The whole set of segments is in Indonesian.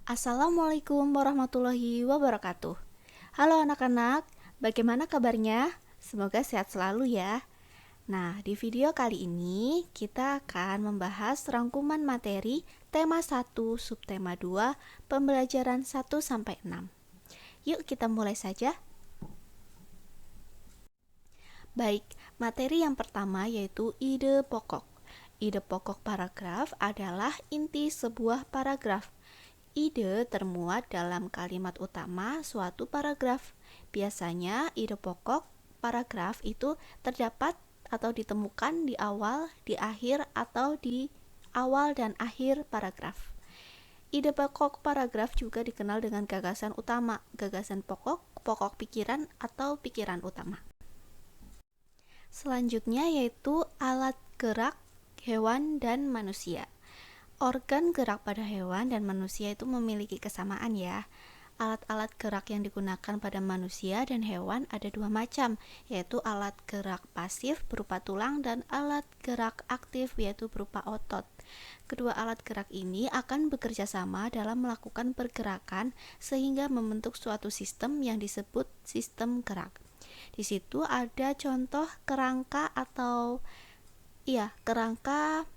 Assalamualaikum warahmatullahi wabarakatuh. Halo anak-anak, bagaimana kabarnya? Semoga sehat selalu ya. Nah, di video kali ini kita akan membahas rangkuman materi tema 1, subtema 2, pembelajaran 1-6. Yuk kita mulai saja. Baik, materi yang pertama yaitu ide pokok. Ide pokok paragraf adalah inti sebuah paragraf. Ide termuat dalam kalimat utama suatu paragraf. Biasanya ide pokok paragraf itu terdapat atau ditemukan di awal, di akhir, atau di awal dan akhir paragraf. Ide pokok paragraf juga dikenal dengan gagasan utama, gagasan pokok, pokok pikiran, atau pikiran utama. Selanjutnya yaitu alat gerak hewan dan manusia. Organ gerak pada hewan dan manusia itu memiliki kesamaan ya. Alat-alat gerak yang digunakan pada manusia dan hewan ada dua macam, yaitu alat gerak pasif berupa tulang dan alat gerak aktif yaitu berupa otot. Kedua alat gerak ini akan bekerja sama dalam melakukan pergerakan sehingga membentuk suatu sistem yang disebut sistem gerak. Di situ ada contoh kerangka kerangka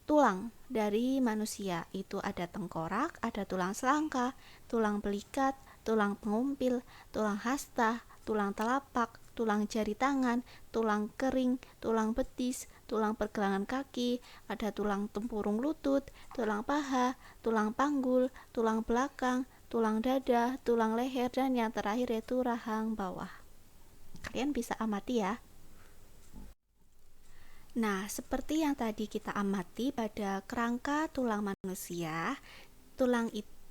tulang dari manusia. Itu ada tengkorak, ada tulang selangka, tulang belikat, tulang pengumpil, tulang hasta, tulang telapak, tulang jari tangan, tulang kering, tulang betis, tulang pergelangan kaki, ada tulang tempurung lutut, tulang paha, tulang panggul, tulang belakang, tulang dada, tulang leher, dan yang terakhir yaitu rahang bawah. Kalian bisa amati ya. Nah, seperti yang tadi kita amati pada kerangka tulang manusia,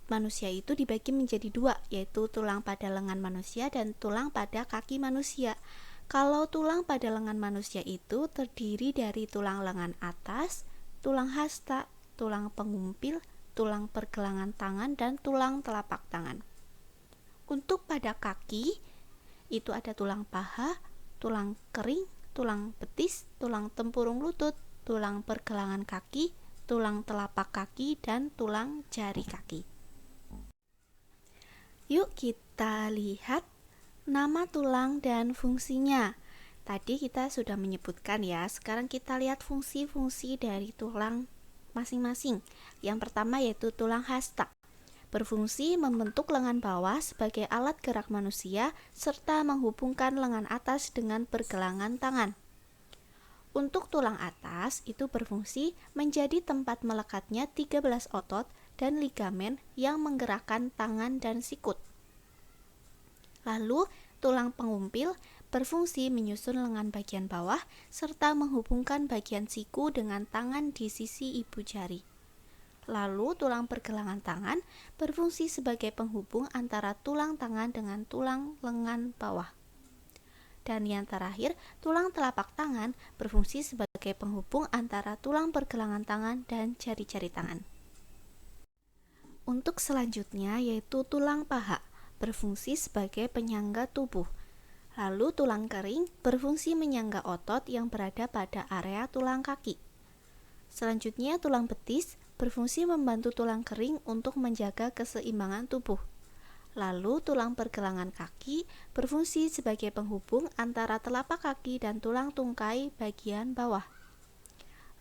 manusia itu dibagi menjadi dua, yaitu tulang pada lengan manusia dan tulang pada kaki manusia. Kalau tulang pada lengan manusia itu terdiri dari tulang lengan atas, tulang hasta, tulang pengumpil, tulang pergelangan tangan, dan tulang telapak tangan. Untuk pada kaki, itu ada tulang paha, tulang kering, tulang betis, tulang tempurung lutut, tulang pergelangan kaki, tulang telapak kaki, dan tulang jari kaki. Yuk kita lihat nama tulang dan fungsinya. Tadi kita sudah menyebutkan ya, sekarang kita lihat fungsi-fungsi dari tulang masing-masing. Yang pertama yaitu tulang hasta. Berfungsi membentuk lengan bawah sebagai alat gerak manusia serta menghubungkan lengan atas dengan pergelangan tangan. Untuk tulang atas itu berfungsi menjadi tempat melekatnya 13 otot dan ligamen yang menggerakkan tangan dan sikut. Lalu tulang pengumpil berfungsi menyusun lengan bagian bawah serta menghubungkan bagian siku dengan tangan di sisi ibu jari. Lalu tulang pergelangan tangan berfungsi sebagai penghubung antara tulang tangan dengan tulang lengan bawah. Dan yang terakhir, tulang telapak tangan berfungsi sebagai penghubung antara tulang pergelangan tangan dan jari-jari tangan. Untuk selanjutnya yaitu tulang paha, berfungsi sebagai penyangga tubuh. Lalu tulang kering berfungsi menyangga otot yang berada pada area tulang kaki. Selanjutnya tulang betis berfungsi membantu tulang kering untuk menjaga keseimbangan tubuh. Lalu tulang pergelangan kaki berfungsi sebagai penghubung antara telapak kaki dan tulang tungkai bagian bawah.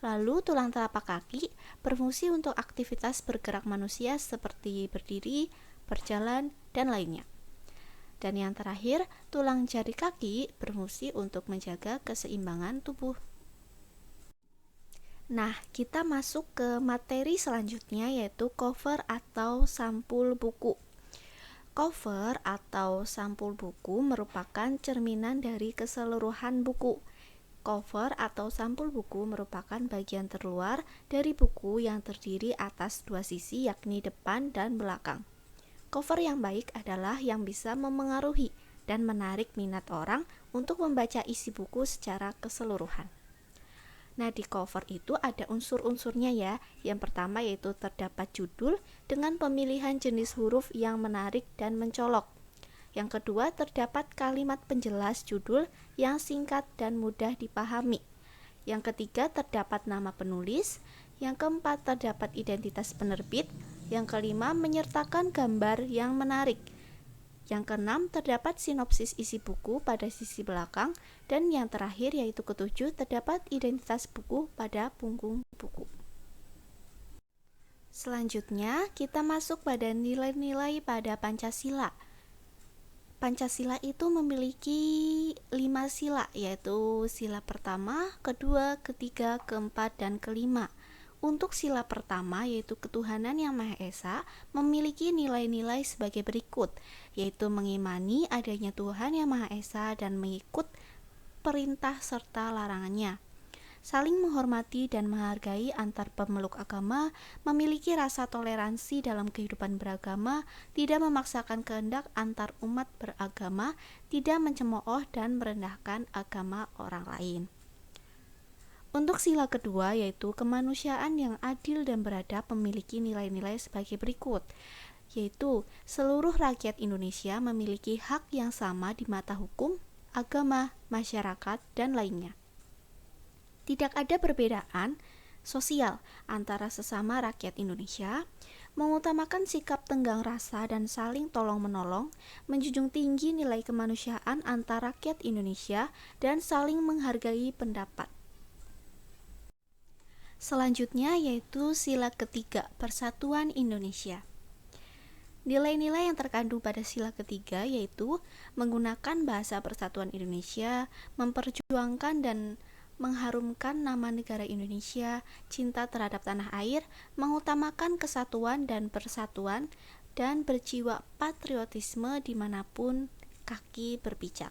Lalu tulang telapak kaki berfungsi untuk aktivitas bergerak manusia seperti berdiri, berjalan, dan lainnya. Dan yang terakhir, tulang jari kaki berfungsi untuk menjaga keseimbangan tubuh. Nah, kita masuk ke materi selanjutnya yaitu cover atau sampul buku. Cover atau sampul buku merupakan cerminan dari keseluruhan buku. Cover atau sampul buku merupakan bagian terluar dari buku yang terdiri atas dua sisi yakni depan dan belakang. Cover yang baik adalah yang bisa memengaruhi dan menarik minat orang untuk membaca isi buku secara keseluruhan. Nah, di cover itu ada unsur-unsurnya ya. Yang pertama yaitu terdapat judul dengan pemilihan jenis huruf yang menarik dan mencolok. Yang kedua terdapat kalimat penjelas judul yang singkat dan mudah dipahami. Yang ketiga terdapat nama penulis. Yang keempat terdapat identitas penerbit. Yang kelima, menyertakan gambar yang menarik. Yang keenam, terdapat sinopsis isi buku pada sisi belakang. Dan yang terakhir yaitu ketujuh, terdapat identitas buku pada punggung buku. Selanjutnya, kita masuk pada nilai-nilai pada Pancasila. Pancasila itu memiliki 5 sila, yaitu sila pertama, kedua, ketiga, keempat, dan kelima. Untuk sila pertama, yaitu ketuhanan yang Maha Esa, memiliki nilai-nilai sebagai berikut, yaitu mengimani adanya Tuhan yang Maha Esa dan mengikut perintah serta larangannya. Saling menghormati dan menghargai antar pemeluk agama, memiliki rasa toleransi dalam kehidupan beragama, tidak memaksakan kehendak antar umat beragama, tidak mencemooh dan merendahkan agama orang lain. Untuk sila kedua, yaitu kemanusiaan yang adil dan beradab, memiliki nilai-nilai sebagai berikut, yaitu seluruh rakyat Indonesia memiliki hak yang sama di mata hukum, agama, masyarakat, dan lainnya. Tidak ada perbedaan sosial antara sesama rakyat Indonesia, mengutamakan sikap tenggang rasa dan saling tolong-menolong, menjunjung tinggi nilai kemanusiaan antar rakyat Indonesia, dan saling menghargai pendapat. Selanjutnya yaitu sila ketiga, Persatuan Indonesia. Nilai-nilai yang terkandung pada sila ketiga yaitu menggunakan bahasa Persatuan Indonesia, memperjuangkan dan mengharumkan nama negara Indonesia, cinta terhadap tanah air, mengutamakan kesatuan dan persatuan, dan berjiwa patriotisme dimanapun kaki berpijak.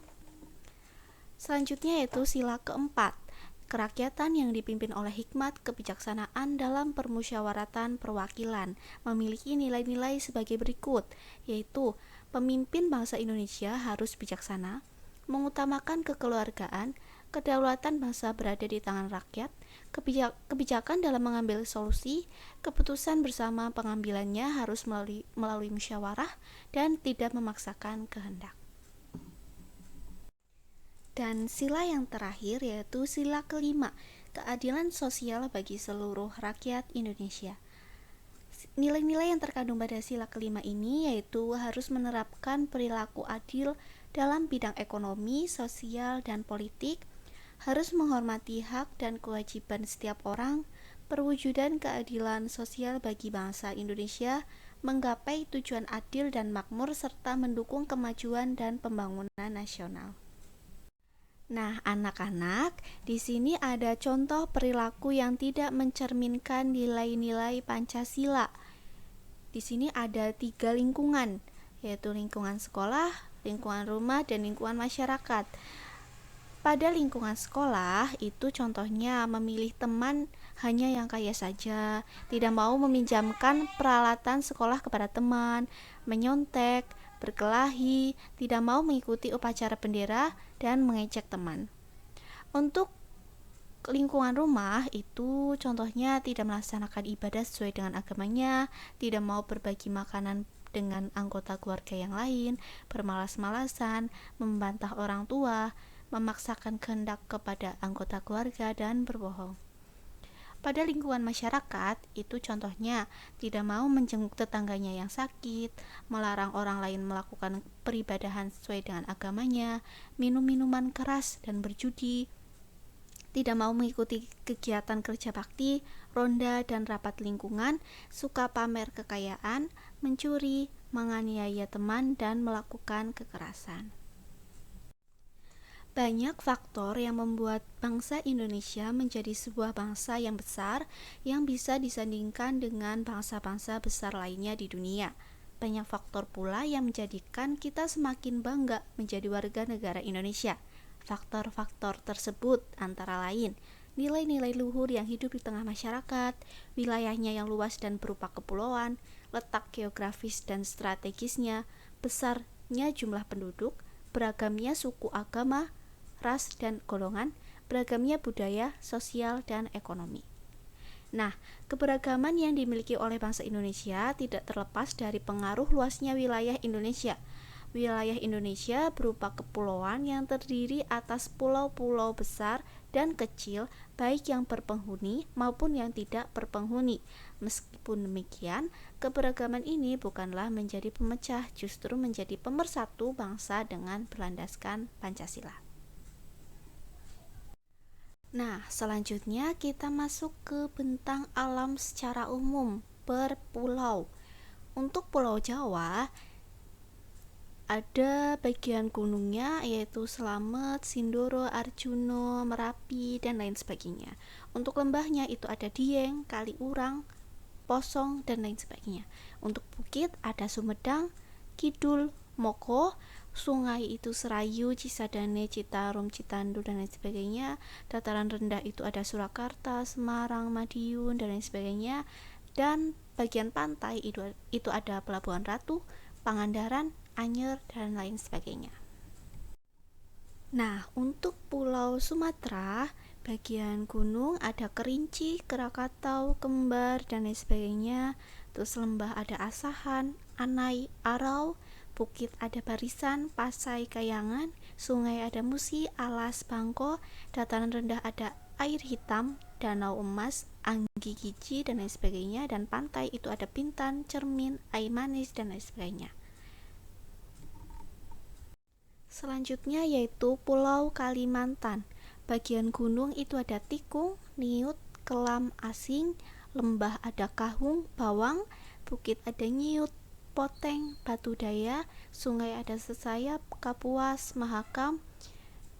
Selanjutnya yaitu sila keempat, kerakyatan yang dipimpin oleh hikmat kebijaksanaan dalam permusyawaratan perwakilan, memiliki nilai-nilai sebagai berikut, yaitu pemimpin bangsa Indonesia harus bijaksana, mengutamakan kekeluargaan, kedaulatan bangsa berada di tangan rakyat, kebijakan dalam mengambil solusi, keputusan bersama pengambilannya harus melalui musyawarah, dan tidak memaksakan kehendak. Dan sila yang terakhir yaitu sila kelima, keadilan sosial bagi seluruh rakyat Indonesia. Nilai-nilai yang terkandung pada sila kelima ini yaitu harus menerapkan perilaku adil dalam bidang ekonomi, sosial, dan politik, harus menghormati hak dan kewajiban setiap orang, perwujudan keadilan sosial bagi bangsa Indonesia, menggapai tujuan adil dan makmur, serta mendukung kemajuan dan pembangunan nasional. Nah, anak-anak, di sini ada contoh perilaku yang tidak mencerminkan nilai-nilai Pancasila. Di sini ada 3 lingkungan, yaitu lingkungan sekolah, lingkungan rumah, dan lingkungan masyarakat. Pada lingkungan sekolah, itu contohnya memilih teman hanya yang kaya saja, tidak mau meminjamkan peralatan sekolah kepada teman, menyontek, berkelahi, tidak mau mengikuti upacara bendera, dan mengejek teman. Untuk lingkungan rumah itu contohnya tidak melaksanakan ibadah sesuai dengan agamanya, tidak mau berbagi makanan dengan anggota keluarga yang lain, bermalas-malasan, membantah orang tua, memaksakan kehendak kepada anggota keluarga, dan berbohong. Pada lingkungan masyarakat, itu contohnya tidak mau menjenguk tetangganya yang sakit, melarang orang lain melakukan peribadahan sesuai dengan agamanya, minum minuman keras dan berjudi, tidak mau mengikuti kegiatan kerja bakti, ronda, dan rapat lingkungan, suka pamer kekayaan, mencuri, menganiaya teman, dan melakukan kekerasan. Banyak faktor yang membuat bangsa Indonesia menjadi sebuah bangsa yang besar yang bisa disandingkan dengan bangsa-bangsa besar lainnya di dunia. Banyak faktor pula yang menjadikan kita semakin bangga menjadi warga negara Indonesia. Faktor-faktor tersebut antara lain nilai-nilai luhur yang hidup di tengah masyarakat, wilayahnya yang luas dan berupa kepulauan, letak geografis dan strategisnya, besarnya jumlah penduduk, beragamnya suku agama, ras dan golongan, beragamnya budaya, sosial, dan ekonomi. Nah, keberagaman yang dimiliki oleh bangsa Indonesia tidak terlepas dari pengaruh luasnya wilayah Indonesia. Wilayah Indonesia berupa kepulauan yang terdiri atas pulau-pulau besar dan kecil, baik yang berpenghuni maupun yang tidak berpenghuni. Meskipun demikian, keberagaman ini bukanlah menjadi pemecah, justru menjadi pemersatu bangsa dengan berlandaskan Pancasila. Nah, selanjutnya kita masuk ke bentang alam secara umum per pulau. Untuk Pulau Jawa, ada bagian gunungnya yaitu Slamet, Sindoro, Arjuno, Merapi, dan lain sebagainya. Untuk lembahnya itu ada Dieng, Kaliurang, Posong, dan lain sebagainya. Untuk bukit ada Sumedang, Kidul, Moko, sungai itu Serayu, Cisadane, Citarum, Citandu, dan lain sebagainya. Dataran rendah itu ada Surakarta, Semarang, Madiun, dan lain sebagainya. Dan bagian pantai itu ada Pelabuhan Ratu, Pangandaran, Anyer, dan lain sebagainya. Nah, untuk Pulau Sumatera, bagian gunung ada Kerinci, Krakatau, Kembar, dan lain sebagainya. Terus lembah ada Asahan, Anai, Arau, bukit ada Barisan, Pasai, Kayangan, sungai ada Musi, Alas, Bangko, dataran rendah ada Air Hitam, Danau Emas, Anggi Gici, dan lain sebagainya. Dan pantai itu ada Bintan, Cermin, Air Manis, dan lain sebagainya. Selanjutnya yaitu Pulau Kalimantan. Bagian gunung itu ada Tikung, Niut, Kelam, Asing, lembah ada Kahung, Bawang, bukit ada Nyiut, Poteng, Batu Daya, sungai ada Sesayap, Kapuas, Mahakam,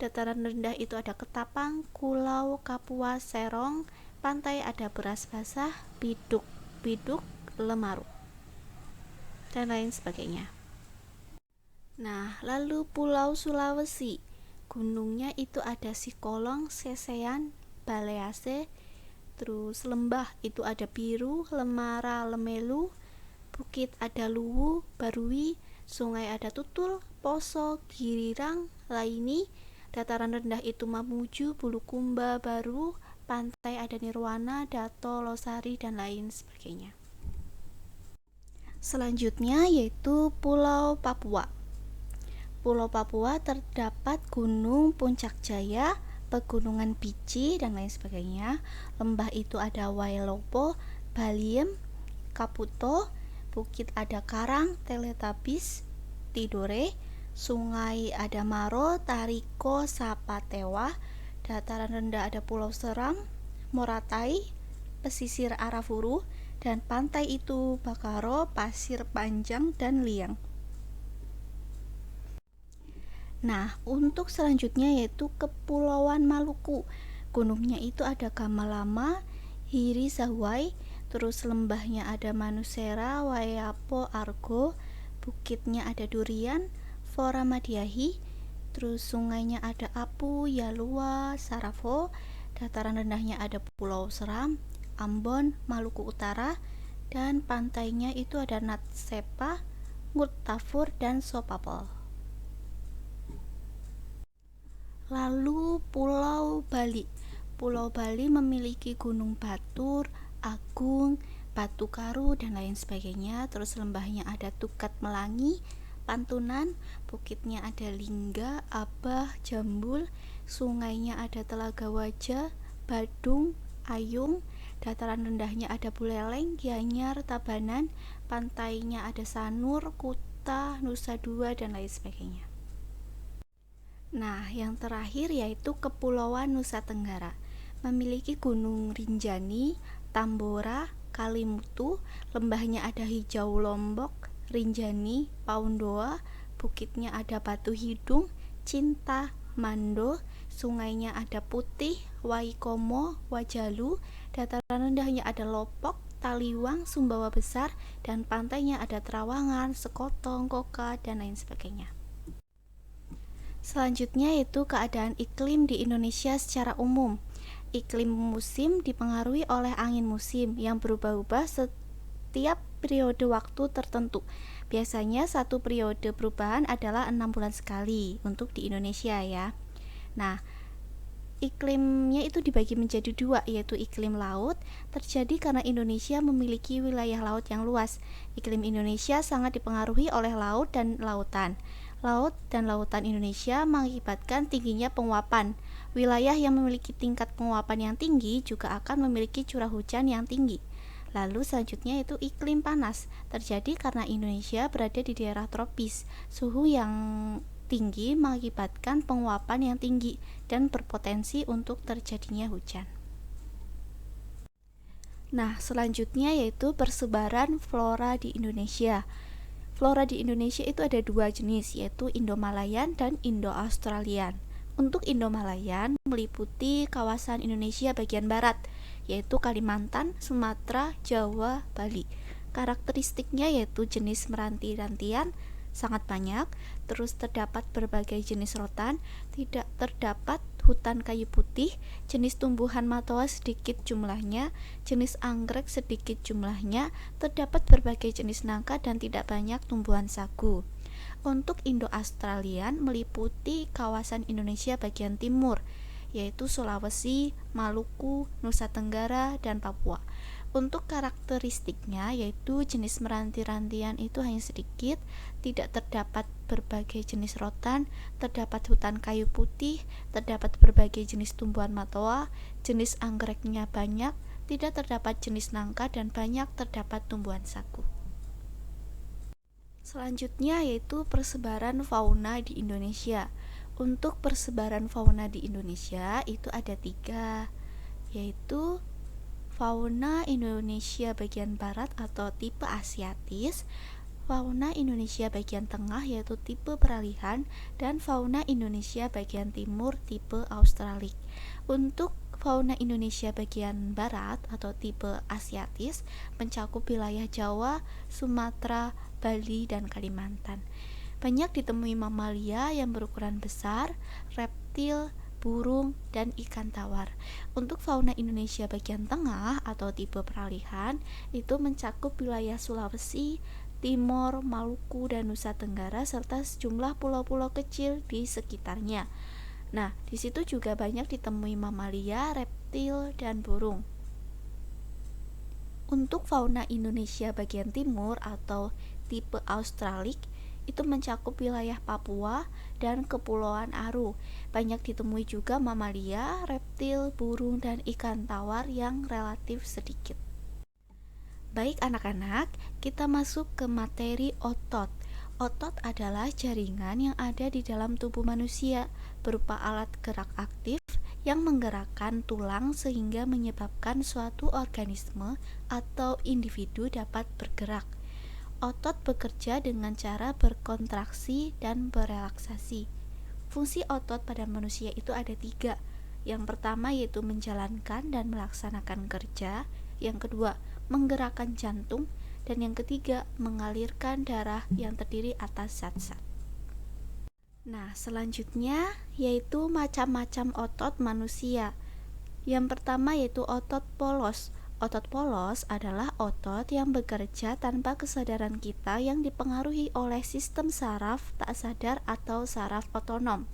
dataran rendah itu ada Ketapang, Kulau, Kapuas, Serong, pantai ada Beras Basah, Biduk, Lemaru, dan lain sebagainya. Nah, lalu Pulau Sulawesi, gunungnya itu ada Sikolong, Sesean, Balease, terus lembah itu ada Biru, Lemara, Lemelu, bukit ada Luwu, Barui, sungai ada Tutul, Poso, Girirang, Laini, dataran rendah itu Mamuju, Bulukumba, Baru, pantai ada Nirwana, Dato, Losari, dan lain sebagainya. Selanjutnya yaitu Pulau Papua. Pulau Papua terdapat Gunung Puncak Jaya, Pegunungan Bici, dan lain sebagainya. Lembah itu ada Wailopo, Baliem, Kaputo, bukit ada Karang, Teletabis, Tidore, sungai ada Maro, Tariko, Sapatewa, dataran rendah ada Pulau Seram, Moratai, pesisir Arafuru, dan pantai itu Bakaro, Pasir Panjang, dan Liang. Nah, untuk selanjutnya yaitu Kepulauan Maluku. Gunungnya itu ada Gamalama, Hiri Sahuai, terus lembahnya ada Manusera, Wayapo, Argo, bukitnya ada Durian, Fora Madiahi, terus sungainya ada Apu, Yalua, Sarafo, dataran rendahnya ada Pulau Seram, Ambon, Maluku Utara, dan pantainya itu ada Natsepa, Ngurtafur, dan Sopapel. Lalu Pulau Bali. Pulau Bali memiliki Gunung Batur, Agung, Batu Karu, dan lain sebagainya. Terus lembahnya ada Tukat Melangi, Pantunan, bukitnya ada Lingga, Abah, Jambul, sungainya ada Telaga Wajah, Badung, Ayung, dataran rendahnya ada Buleleng, Gianyar, Tabanan, pantainya ada Sanur, Kuta, Nusa Dua, dan lain sebagainya. Nah, yang terakhir yaitu Kepulauan Nusa Tenggara. Memiliki Gunung Rinjani, Tambora, Kalimutu, lembahnya ada Hijau Lombok, Rinjani, Paundoa, bukitnya ada Batu Hidung, Cinta, Mando, sungainya ada Putih, Waikomo, Wajalu, dataran rendahnya ada Lopok, Taliwang, Sumbawa Besar, dan pantainya ada Trawangan, Sekotong, Koka, dan lain sebagainya. Selanjutnya yaitu keadaan iklim di Indonesia secara umum. Iklim musim dipengaruhi oleh angin musim yang berubah-ubah setiap periode waktu tertentu. Biasanya satu periode perubahan adalah 6 bulan sekali untuk di Indonesia ya. Nah, iklimnya itu dibagi menjadi dua, yaitu iklim laut, terjadi karena Indonesia memiliki wilayah laut yang luas. Iklim Indonesia sangat dipengaruhi oleh laut dan lautan. Laut dan lautan Indonesia mengakibatkan tingginya penguapan. Wilayah yang memiliki tingkat penguapan yang tinggi juga akan memiliki curah hujan yang tinggi. Lalu selanjutnya itu iklim panas, terjadi karena Indonesia berada di daerah tropis. Suhu yang tinggi mengakibatkan penguapan yang tinggi dan berpotensi untuk terjadinya hujan. Nah, selanjutnya yaitu persebaran flora di Indonesia. Flora di Indonesia itu ada dua jenis, yaitu Indo-Malayan dan Indo-Australian. Untuk Indo-Malayan meliputi kawasan Indonesia bagian barat, yaitu Kalimantan, Sumatera, Jawa, Bali. Karakteristiknya yaitu jenis meranti-rantian sangat banyak, terus terdapat berbagai jenis rotan, tidak terdapat hutan kayu putih, jenis tumbuhan matoa sedikit jumlahnya, jenis anggrek sedikit jumlahnya, terdapat berbagai jenis nangka dan tidak banyak tumbuhan sagu. Untuk Indo-Australian meliputi kawasan Indonesia bagian timur, yaitu Sulawesi, Maluku, Nusa Tenggara, dan Papua. Untuk karakteristiknya yaitu jenis meranti-rantian itu hanya sedikit, tidak terdapat berbagai jenis rotan, terdapat hutan kayu putih, terdapat berbagai jenis tumbuhan matoa, jenis anggreknya banyak, tidak terdapat jenis nangka, dan banyak terdapat tumbuhan sagu. Selanjutnya yaitu persebaran fauna di Indonesia. Untuk persebaran fauna di Indonesia itu ada 3, yaitu fauna Indonesia bagian barat atau tipe Asiatis, fauna Indonesia bagian tengah yaitu tipe peralihan, dan fauna Indonesia bagian timur tipe Australik. Untuk fauna Indonesia bagian barat atau tipe Asiatis mencakup wilayah Jawa, Sumatera, Bali, dan Kalimantan. Banyak ditemui mamalia yang berukuran besar, reptil, burung, dan ikan tawar. Untuk fauna Indonesia bagian tengah atau tipe peralihan itu mencakup wilayah Sulawesi, Timor, Maluku, dan Nusa Tenggara serta sejumlah pulau-pulau kecil di sekitarnya. Nah, di situ juga banyak ditemui mamalia, reptil, dan burung. Untuk fauna Indonesia bagian timur atau tipe Australik itu mencakup wilayah Papua dan Kepulauan Aru. Banyak ditemui juga mamalia, reptil, burung, dan ikan tawar yang relatif sedikit. Baik anak-anak, kita masuk ke materi otot. Otot adalah jaringan yang ada di dalam tubuh manusia, berupa alat gerak aktif yang menggerakkan tulang sehingga menyebabkan suatu organisme atau individu dapat bergerak. Otot bekerja dengan cara berkontraksi dan berelaksasi. Fungsi otot pada manusia itu ada 3. Yang pertama yaitu menjalankan dan melaksanakan kerja. Yang kedua, menggerakkan jantung. Dan yang ketiga, mengalirkan darah yang terdiri atas zat-zat. Nah, selanjutnya yaitu macam-macam otot manusia. Yang pertama yaitu otot polos. Otot polos adalah otot yang bekerja tanpa kesadaran kita yang dipengaruhi oleh sistem saraf tak sadar atau saraf otonom.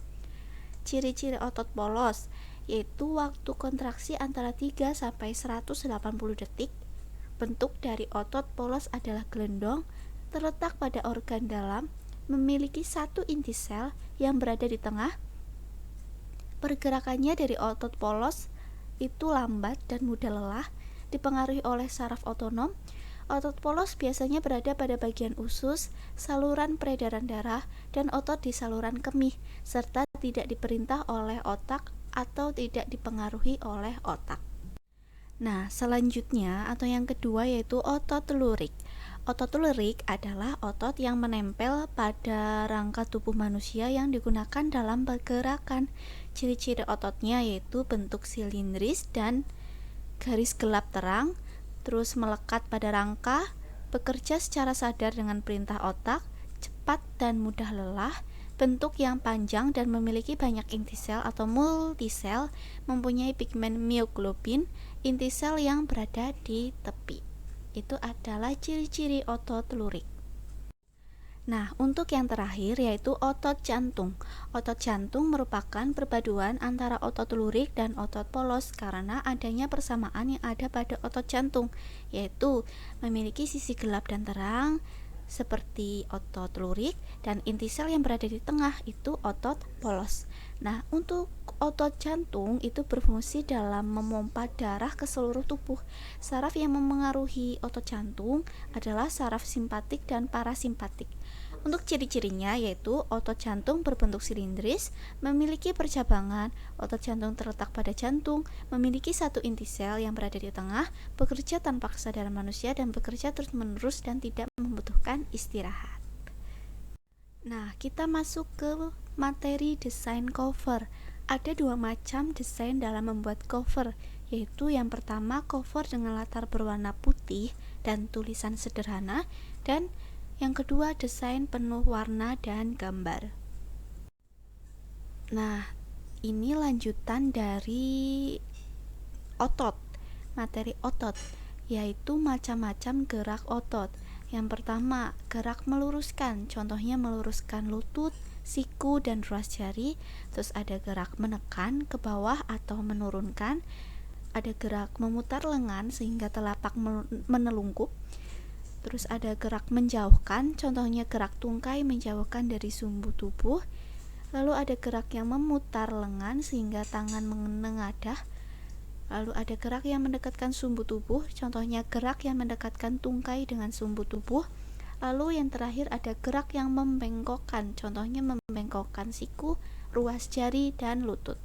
Ciri-ciri otot polos yaitu waktu kontraksi antara 3 sampai 180 detik. Bentuk dari otot polos adalah gelendong, terletak pada organ dalam, memiliki satu inti sel yang berada di tengah. Pergerakannya dari otot polos itu lambat dan mudah lelah, dipengaruhi oleh saraf otonom. Otot polos biasanya berada pada bagian usus, saluran peredaran darah, dan otot di saluran kemih, serta tidak diperintah oleh otak atau tidak dipengaruhi oleh otak. Nah, selanjutnya atau yang kedua yaitu otot lurik. Otot lurik adalah otot yang menempel pada rangka tubuh manusia yang digunakan dalam pergerakan. Ciri-ciri ototnya yaitu bentuk silindris dan garis gelap terang, terus melekat pada rangka, bekerja secara sadar dengan perintah otak, cepat dan mudah lelah, bentuk yang panjang dan memiliki banyak inti sel atau multisel, mempunyai pigmen mioglobin, inti sel yang berada di tepi. Itu adalah ciri-ciri otot lurik. Nah, untuk yang terakhir yaitu otot jantung. Otot jantung merupakan perpaduan antara otot lurik dan otot polos karena adanya persamaan yang ada pada otot jantung, yaitu memiliki sisi gelap dan terang, seperti otot lurik, dan inti sel yang berada di tengah itu otot polos. Nah, untuk otot jantung itu berfungsi dalam memompa darah ke seluruh tubuh. Saraf yang memengaruhi otot jantung adalah saraf simpatik dan parasimpatik. Untuk ciri-cirinya yaitu otot jantung berbentuk silindris, memiliki percabangan, otot jantung terletak pada jantung, memiliki satu inti sel yang berada di tengah, bekerja tanpa kesadaran manusia dan bekerja terus-menerus dan tidak membutuhkan istirahat. Nah, kita masuk ke materi desain cover. Ada dua macam desain dalam membuat cover, yaitu yang pertama cover dengan latar berwarna putih dan tulisan sederhana, dan yang kedua desain penuh warna dan gambar. Nah, ini lanjutan dari otot, materi otot, yaitu macam-macam gerak otot. Yang pertama, gerak meluruskan, contohnya meluruskan lutut, siku, dan ruas jari. Terus ada gerak menekan ke bawah atau menurunkan, ada gerak memutar lengan sehingga telapak menelungkup. Terus ada gerak menjauhkan, contohnya gerak tungkai menjauhkan dari sumbu tubuh. Lalu ada gerak yang memutar lengan sehingga tangan menengadah. Lalu ada gerak yang mendekatkan sumbu tubuh, contohnya gerak yang mendekatkan tungkai dengan sumbu tubuh. Lalu yang terakhir ada gerak yang membengkokkan, contohnya membengkokkan siku, ruas jari, dan lutut.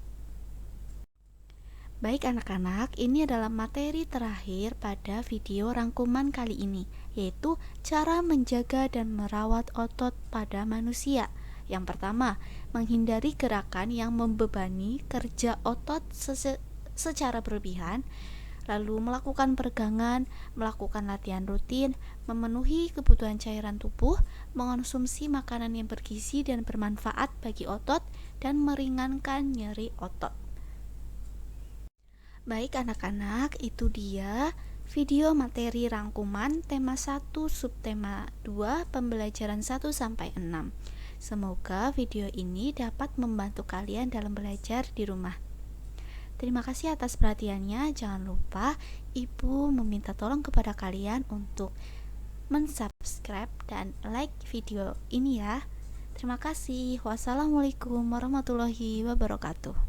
Baik anak-anak, ini adalah materi terakhir pada video rangkuman kali ini, yaitu cara menjaga dan merawat otot pada manusia. Yang pertama, menghindari gerakan yang membebani kerja otot secara berlebihan, lalu melakukan peregangan, melakukan latihan rutin, memenuhi kebutuhan cairan tubuh, mengonsumsi makanan yang bergizi dan bermanfaat bagi otot, dan meringankan nyeri otot. Baik anak-anak, itu dia video materi rangkuman tema 1 subtema 2 pembelajaran 1 sampai 6. Semoga video ini dapat membantu kalian dalam belajar di rumah. Terima kasih atas perhatiannya. Jangan lupa Ibu meminta tolong kepada kalian untuk mensubscribe dan like video ini ya. Terima kasih. Wassalamualaikum warahmatullahi wabarakatuh.